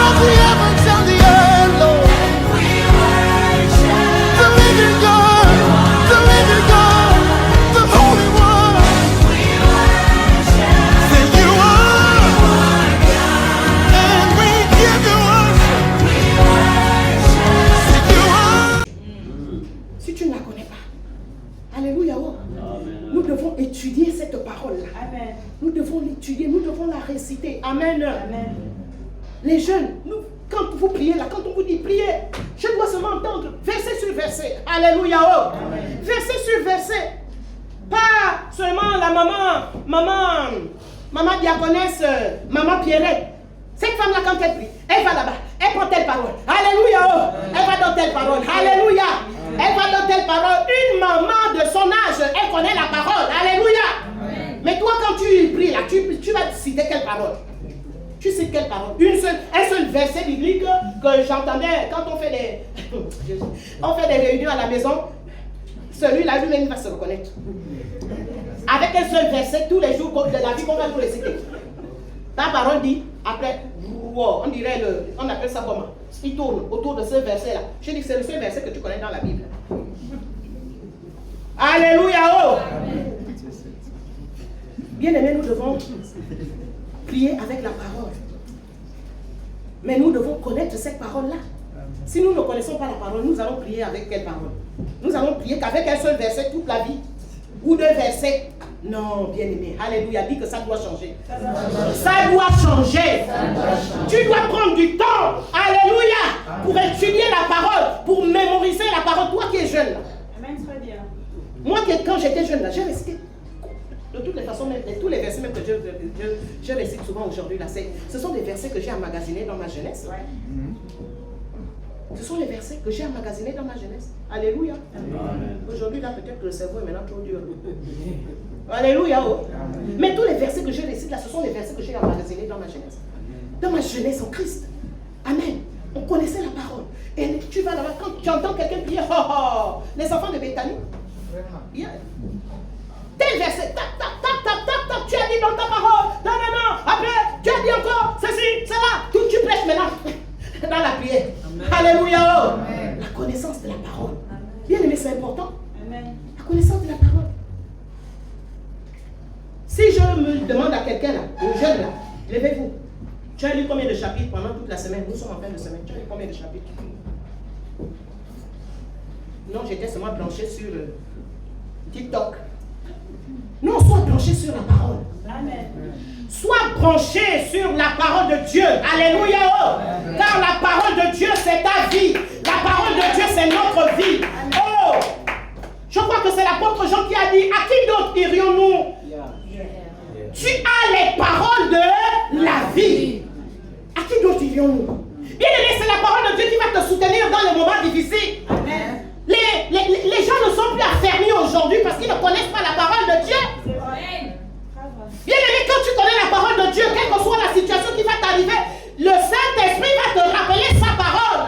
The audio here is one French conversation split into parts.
of the heavens and the earth, Lord. The living God, the living God, the Holy One. Say you are, and we give you worship. Say you are. Si tu ne la connais pas, alléluia, oh. Nous devons étudier cette parole-là. Amen. Nous devons l'étudier, nous devons la réciter. Amen. Amen. Les jeunes, quand vous priez là, quand on vous dit priez, je dois seulement entendre verset sur verset. Alléluia, oh. Verset sur verset. Pas seulement la maman diaconesse, maman Pierrette. Cette femme-là, quand elle prie, elle va là-bas, elle prend telle parole. Alléluia, oh. Elle va dans telle parole. Alléluia. Elle va dans telle parole. Une maman de son âge, elle connaît la parole. Alléluia. Mais toi, quand tu pries là, tu vas citer quelle parole? Tu cites quelle parole? Un seul verset biblique que j'entendais quand on fait des réunions à la maison. Celui-là, lui-même, il va se reconnaître. Avec un seul verset, tous les jours de la vie qu'on va nous réciter. Ta parole dit, après, on dirait, on appelle ça comment? Il tourne autour de ce verset-là. Je dis que c'est le seul verset que tu connais dans la Bible. Alléluia, oh! Bien aimé, nous devons prier avec la parole. Mais nous devons connaître cette parole-là. Si nous ne connaissons pas la parole, nous allons prier avec quelle parole? Nous allons prier qu'avec un seul verset toute la vie. Ou deux versets. Non, bien aimé. Alléluia. Dis que ça doit changer. Ça doit changer. Tu dois prendre du temps. Alléluia. Pour étudier la parole. Pour mémoriser la parole. Toi qui es jeune. Là. Amen, très bien. Moi, quand j'étais jeune, là, j'ai récité. De toutes les façons, même, tous les versets même que je récite souvent aujourd'hui, là, ce sont des versets que j'ai emmagasinés dans ma jeunesse. Ouais. Ce sont les versets que j'ai emmagasinés dans ma jeunesse. Alléluia. Aujourd'hui, là, peut-être que le cerveau est maintenant trop dur. Alléluia. Oh. Mais tous les versets que je récite, là, ce sont les versets que j'ai emmagasinés dans ma jeunesse. Dans ma jeunesse en Christ. Amen. On connaissait la parole. Et tu vas là-bas, quand tu entends quelqu'un prier, oh, oh, les enfants de Béthanie. Yeah. Tel verset, tac, tac, tac, tac, tac, tac, tu as dit dans ta parole, non, non, non, après, tu as dit encore, ceci, cela, tout tu prêches maintenant dans la prière. Amen. Alléluia. Amen. La connaissance de la parole. Amen. Bien aimé, c'est important. Amen. La connaissance de la parole. Si je me demande à quelqu'un là, aux jeunes là, levez-vous. Tu as lu combien de chapitres pendant toute la semaine? Nous sommes en fin de semaine. Tu as lu combien de chapitres? Non, j'étais seulement branché sur TikTok. Non, sois branché sur la parole. Amen. Sois branché sur la parole de Dieu. Alléluia. Oh. Car la parole de Dieu, c'est ta vie. La parole de Dieu, c'est notre vie. Oh. Je crois que c'est l'apôtre Jean qui a dit, à qui d'autre irions-nous? Tu as les paroles de la vie. À qui d'autre irions-nous? Bien aimé, c'est la parole de Dieu qui va te soutenir dans les moments difficiles. Amen. Les gens ne sont plus affermis aujourd'hui parce qu'ils ne connaissent pas la parole de Dieu. Bien aimé, quand tu connais la parole de Dieu, quelle que soit la situation qui va t'arriver, le Saint-Esprit va te rappeler sa parole.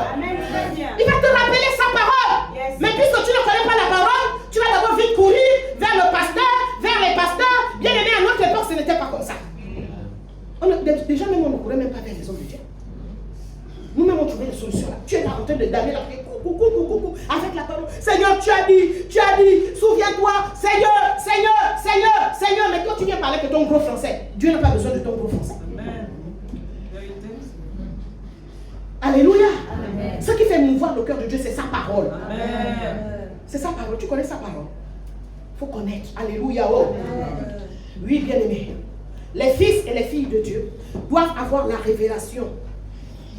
Il va te rappeler sa parole. Mais puisque tu ne connais pas la parole, tu vas d'abord vite courir vers le pasteur, vers les pasteurs. Bien aimé, à notre époque, ce n'était pas comme ça. Déjà, même on ne courait même pas vers les hommes de Dieu. Nous-mêmes, on trouvait des solutions là. Tu es là en train de damer la prière. Coucou, avec la parole. Seigneur, tu as dit, souviens-toi, Seigneur. Mais quand tu viens parler de ton gros français, Dieu n'a pas besoin de ton gros français. Amen. Alléluia. Amen. Ce qui fait mouvoir le cœur de Dieu, c'est sa parole. Amen. C'est sa parole. Tu connais sa parole. Il faut connaître. Alléluia. Oh. Amen. Oui, bien aimé. Les fils et les filles de Dieu doivent avoir la révélation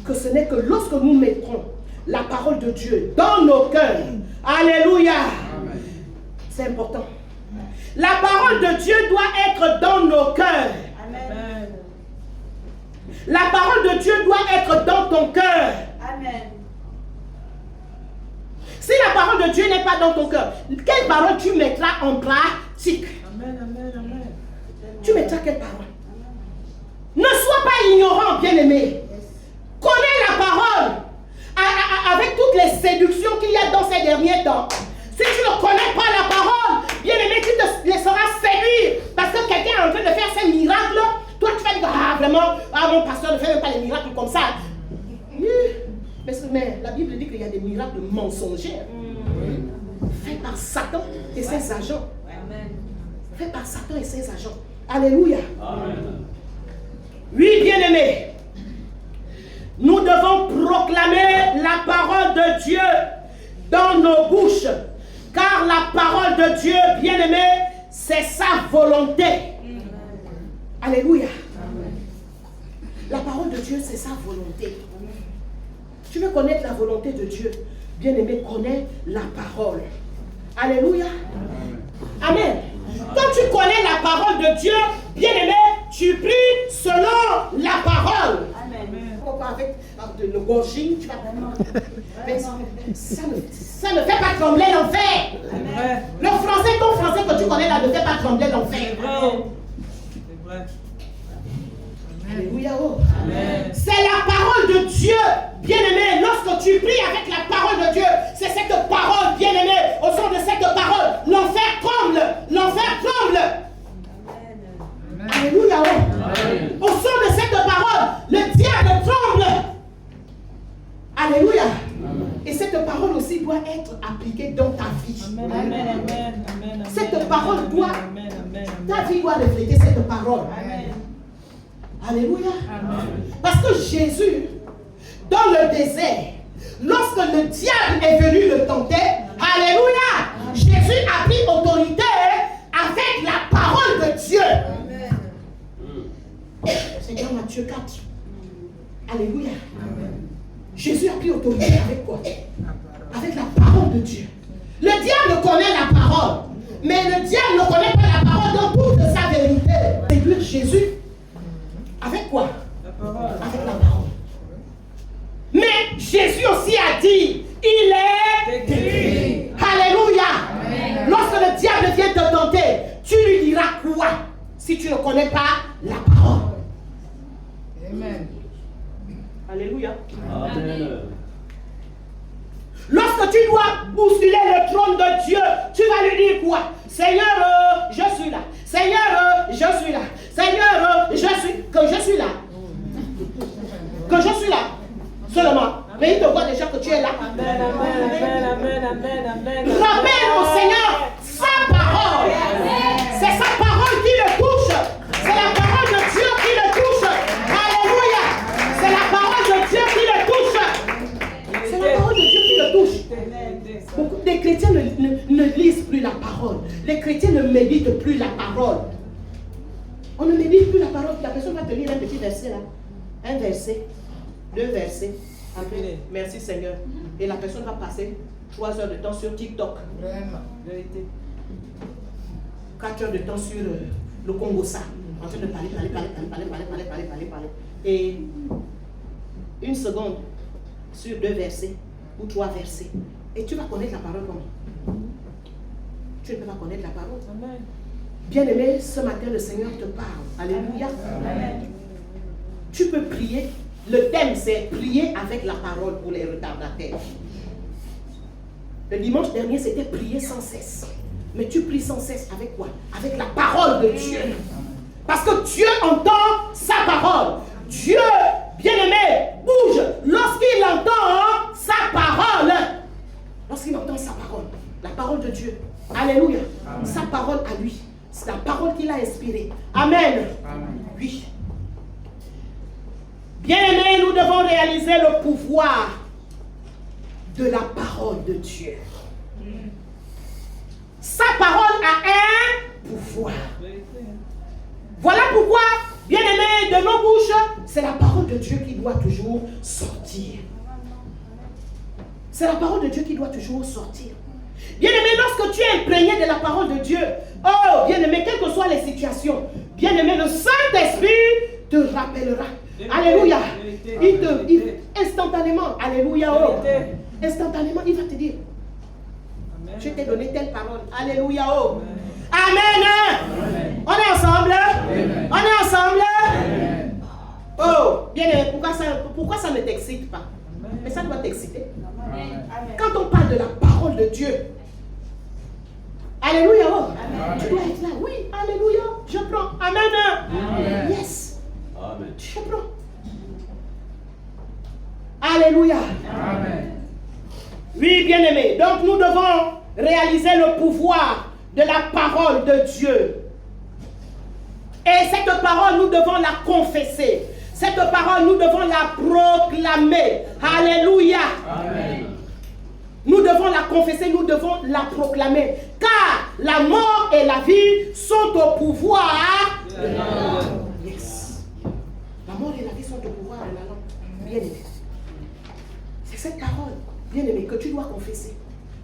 que ce n'est que lorsque nous mettrons la parole de Dieu dans nos cœurs. Alléluia. C'est important. La parole de Dieu doit être dans nos cœurs. Amen. La parole de Dieu doit être dans ton cœur. Amen. Si la parole de Dieu n'est pas dans ton cœur, quelle parole tu mettras en pratique? Amen. Tu mettras quelle parole? Ne sois pas ignorant, bien-aimé. Connais la parole. Avec toutes les séductions qu'il y a dans ces derniers temps. Si tu ne connais pas la parole, bien aimé, tu te laisseras séduire. Parce que quelqu'un est en train de faire ses miracles. Toi, tu vas dire, ah vraiment, mon pasteur ne fait même pas les miracles comme ça. Mais la Bible dit qu'il y a des miracles mensongers. Faits par Satan et ses agents. Faits par Satan et ses agents. Alléluia. Amen. Oui, bien-aimés. Nous devons proclamer la parole de Dieu dans nos bouches. Car la parole de Dieu, bien-aimé, c'est sa volonté. Alléluia. La parole de Dieu, c'est sa volonté. Tu veux connaître la volonté de Dieu, bien-aimé, connais la parole. Alléluia. Amen. Quand tu connais la parole de Dieu, bien-aimé, tu pries selon la parole. Amen. Pourquoi avec le gorging, tu vas... ça ne fait pas trembler l'enfer. Le français, ton français que tu connais là, ne fait pas trembler l'enfer. C'est vrai. Alléluia. C'est la parole de Dieu, bien-aimé. Lorsque tu pries avec la parole de Dieu, c'est cette parole, bien-aimé. Au son de cette parole, l'enfer tremble. L'enfer tremble. Amen. Alléluia. Amen. Au son de cette parole, le diable tremble. Alléluia. Amen. Et cette parole aussi doit être appliquée dans ta vie. Amen. Amen. Amen. Amen. Cette parole doit, ta vie doit refléter cette parole. Amen. Alléluia. Amen. Parce que Jésus, dans le désert, lorsque le diable est venu le tenter, alléluia, amen, Jésus a pris autorité avec la parole de Dieu. Amen. C'est dans Matthieu 4. Alléluia. Amen. Jésus a pris autorité avec quoi? Avec la parole de Dieu. Le diable connaît la parole, mais le diable ne connaît pas la parole dans toute sa vérité. Séduire Jésus avec quoi? La parole. Avec la parole. Mais Jésus aussi a dit, il est écrit. Alléluia. Amen. Lorsque le diable vient te tenter, tu lui diras quoi si tu ne connais pas la parole? Amen. Alléluia. Amen. Lorsque tu dois bousculer le trône de Dieu, tu vas lui dire quoi? Seigneur, je suis là. Seigneur, je suis là. Seigneur, que je suis là. Que je suis là. Seulement. Mais il te voit déjà que tu es là. Amen, amen, amen, amen, amen. Rappelle au Seigneur sa parole. C'est sa parole qui le touche. C'est la parole de Dieu qui le touche. Alléluia. C'est la parole de Dieu qui le touche. C'est la parole de Dieu qui le touche. Beaucoup des chrétiens ne lisent plus la parole. Les chrétiens ne méditent plus la parole. On ne médite plus la parole. La personne va te lire un petit verset là. Un verset. 2 versets. Après, merci Seigneur. Et la personne va passer 3 heures de temps sur TikTok. Vraiment. Vérité. 4 heures de temps sur le Congo-Ça. En train de parler. Et 1 seconde sur 2 versets ou 3 versets. Et tu vas connaître la parole comment? Tu ne peux pas connaître la parole. Amen. Bien-aimé, ce matin, le Seigneur te parle. Alléluia. Amen. Tu peux prier. Le thème, c'est prier avec la parole pour les retardataires. Le dimanche dernier, c'était prier sans cesse. Mais tu pries sans cesse avec quoi? Avec la parole de Dieu. Parce que Dieu entend sa parole. Dieu, bien-aimé, bouge lorsqu'il entend sa parole. Lorsqu'il entend sa parole. La parole de Dieu. Alléluia. Amen. Sa parole à lui. C'est la parole qu'il a inspirée. Amen. Amen. Oui. Bien-aimés, nous devons réaliser le pouvoir de la parole de Dieu. Sa parole a un pouvoir. Voilà pourquoi, bien-aimés, de nos bouches, c'est la parole de Dieu qui doit toujours sortir. C'est la parole de Dieu qui doit toujours sortir. Bien-aimé, lorsque tu es imprégné de la parole de Dieu, oh, bien-aimé, quelles que soient les situations, bien-aimé, le Saint-Esprit te rappellera. Alléluia. Instantanément, alléluia. Oh, instantanément, il va te dire, amen, je t'ai donné telle parole. Alléluia. Oh. Amen. Amen. On est ensemble. Amen. On est ensemble. Amen. Oh, bien-aimé, pourquoi ça ne t'excite pas? Amen. Mais ça doit t'exciter. Quand on parle de la parole de Dieu, alléluia. Oh. Amen. Tu dois être là. Oui, alléluia. Je prends. Amen. Amen. Yes. Amen. Je prends. Alléluia. Amen. Oui, bien-aimés. Donc nous devons réaliser le pouvoir de la parole de Dieu. Et cette parole, nous devons la confesser. Cette parole, nous devons la proclamer. Alléluia. Amen. Nous devons la confesser, nous devons la proclamer. Car la mort et la vie sont au pouvoir de la langue. Yes. La mort et la vie sont au pouvoir de la langue. Bien-aimé. C'est cette parole, bien-aimé, que tu dois confesser.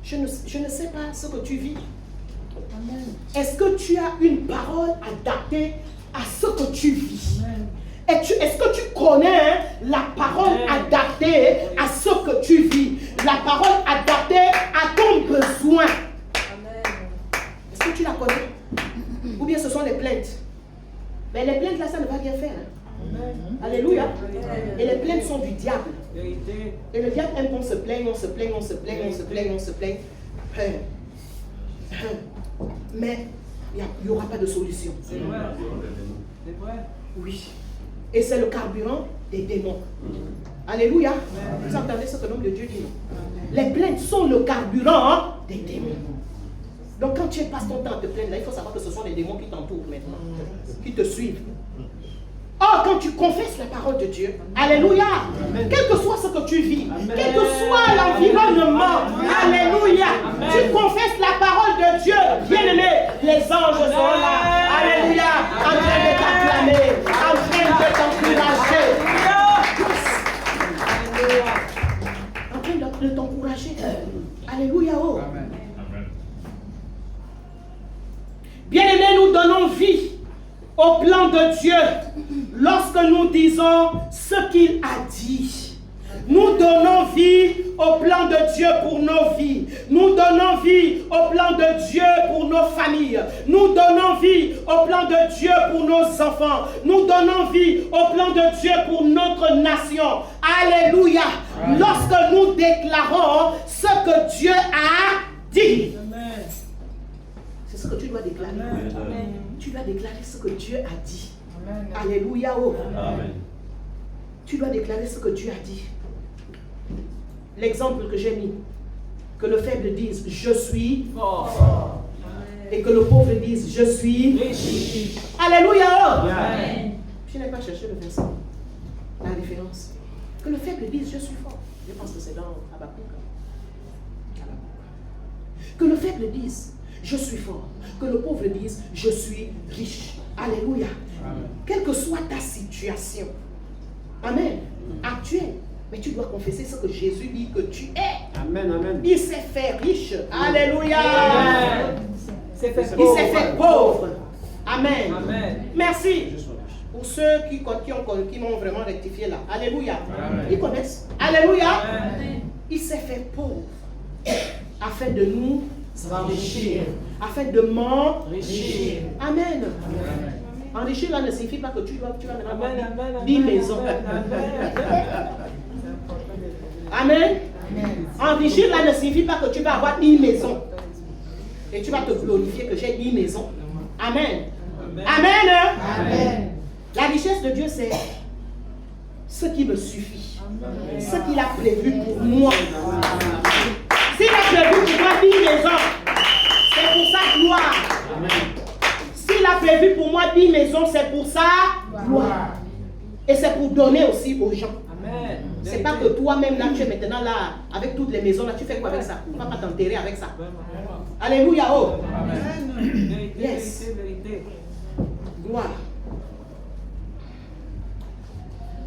Je ne sais pas ce que tu vis. Est-ce que tu as une parole adaptée à ce que tu vis? Est-ce que tu connais la parole adaptée à ce que tu vis? La parole adaptée à ton besoin. Est-ce que tu la connais? Ou bien ce sont les plaintes? Mais les plaintes là, ça ne va rien faire. Alléluia. Et les plaintes sont du diable. Et le diable aime qu'on se plaigne, on se plaigne, on se plaigne, on se plaigne, on se plaigne. Mais il n'y aura pas de solution. C'est vrai. C'est vrai. Oui. Et c'est le carburant des démons. Alléluia. Vous entendez ce que l'homme de Dieu dit? Les plaintes sont le carburant des démons. Donc quand tu passes ton temps à te plaindre, là, il faut savoir que ce sont les démons qui t'entourent maintenant, qui te suivent. Or, quand tu confesses la parole de Dieu, alléluia, quel que soit ce que tu vis, quel que soit l'environnement, alléluia, tu confesses la parole de Dieu, bien-aimé, les anges sont là, alléluia, en train de t'acclamer, en train de t'encourager, en train de t'encourager, alléluia, oh. Bien-aimé, nous donnons vie au plan de Dieu lorsque nous disons ce qu'il a dit. Nous donnons vie au plan de Dieu pour nos vies. Nous donnons vie au plan de Dieu pour nos familles. Nous donnons vie au plan de Dieu pour nos enfants. Nous donnons vie au plan de Dieu pour notre nation. Alléluia. Lorsque nous déclarons ce que Dieu a dit. C'est ce que tu dois déclarer. Amen. Tu dois déclarer ce que Dieu a dit. Amen. Alléluia. Oh. Amen. Tu dois déclarer ce que Dieu a dit. L'exemple que j'ai mis, que le faible dise je suis fort. Et que le pauvre dise je suis riche. Alléluia. Oh. Amen. Je n'ai pas cherché le verset, la référence. Que le faible dise je suis fort. Je pense que c'est dans Habakkuk. Que le faible dise je suis fort. Que le pauvre dise je suis riche. Alléluia. Amen. Quelle que soit ta situation, amen, actuelle, mais tu dois confesser ce que Jésus dit que tu es. Amen, amen. Il s'est fait riche. Alléluia. Amen. Il s'est fait pauvre. Amen. Amen. Merci. Pour ceux qui m'ont vraiment rectifié là. Alléluia. Amen. Ils connaissent. Alléluia. Amen. Il s'est fait pauvre afin de nous enrichir, afin de m'enrichir. Amen. Amen. Enrichir là ne signifie pas que tu vas maintenant avoir 10 maisons. Amen. Enrichir là ne signifie pas que tu vas avoir 10 maisons. Et tu vas te glorifier que j'ai 10 maisons. Amen. Amen. Amen. La richesse de Dieu, c'est ce qui me suffit. Ce qu'il a prévu pour moi. S'il a prévu pour moi 10 maisons, c'est pour sa gloire. S'il a prévu pour moi 10 maisons, c'est pour sa gloire. Et c'est pour donner aussi aux gens. C'est pas que toi-même là, tu es maintenant là, avec toutes les maisons là, tu fais quoi avec ça? Tu ne vas pas t'enterrer avec ça. Alléluia. Oh. Amen. Yes. Gloire.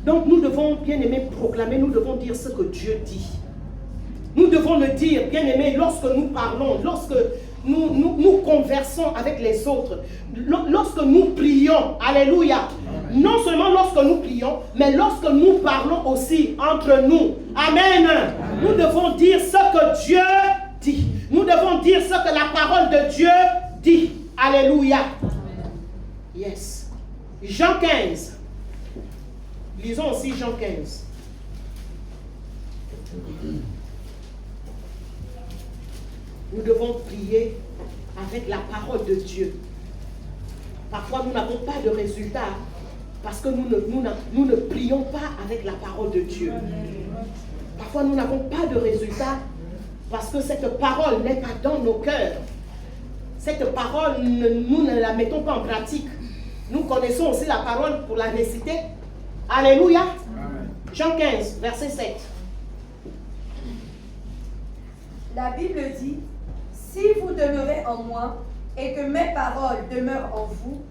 Donc nous devons, bien aimé, proclamer, nous devons dire ce que Dieu dit. Nous devons le dire, bien aimé, lorsque nous parlons, lorsque nous conversons avec les autres, lorsque nous prions, alléluia. Non seulement lorsque nous prions, mais lorsque nous parlons aussi entre nous. Amen. Nous devons dire ce que Dieu dit. Nous devons dire ce que la parole de Dieu dit. Alléluia. Yes. Jean 15. Lisons aussi Jean 15. Nous devons prier avec la parole de Dieu. Parfois, nous n'avons pas de résultat parce que nous ne prions pas avec la parole de Dieu. Parfois, nous n'avons pas de résultat parce que cette parole n'est pas dans nos cœurs. Cette parole, nous ne la mettons pas en pratique. Nous connaissons aussi la parole pour la réciter. Alléluia. Amen. Jean 15, verset 7. La Bible dit, si vous demeurez en moi et que mes paroles demeurent en vous,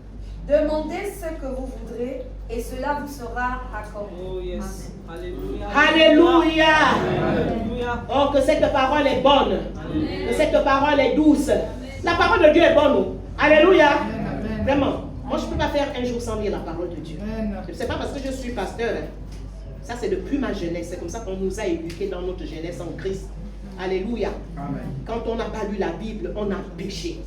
demandez ce que vous voudrez et cela vous sera accordé. Oh yes. Alléluia. Alléluia. Alléluia. Oh, que cette parole est bonne. Que cette parole est douce. La parole de Dieu est bonne. Alléluia. Vraiment. Moi, je ne peux pas faire un jour sans lire la parole de Dieu. Ce n'est pas parce que je suis pasteur. Ça, c'est depuis ma jeunesse. C'est comme ça qu'on nous a éduqués dans notre jeunesse en Christ. Alléluia. Amen. Quand on n'a pas lu la Bible, on a péché.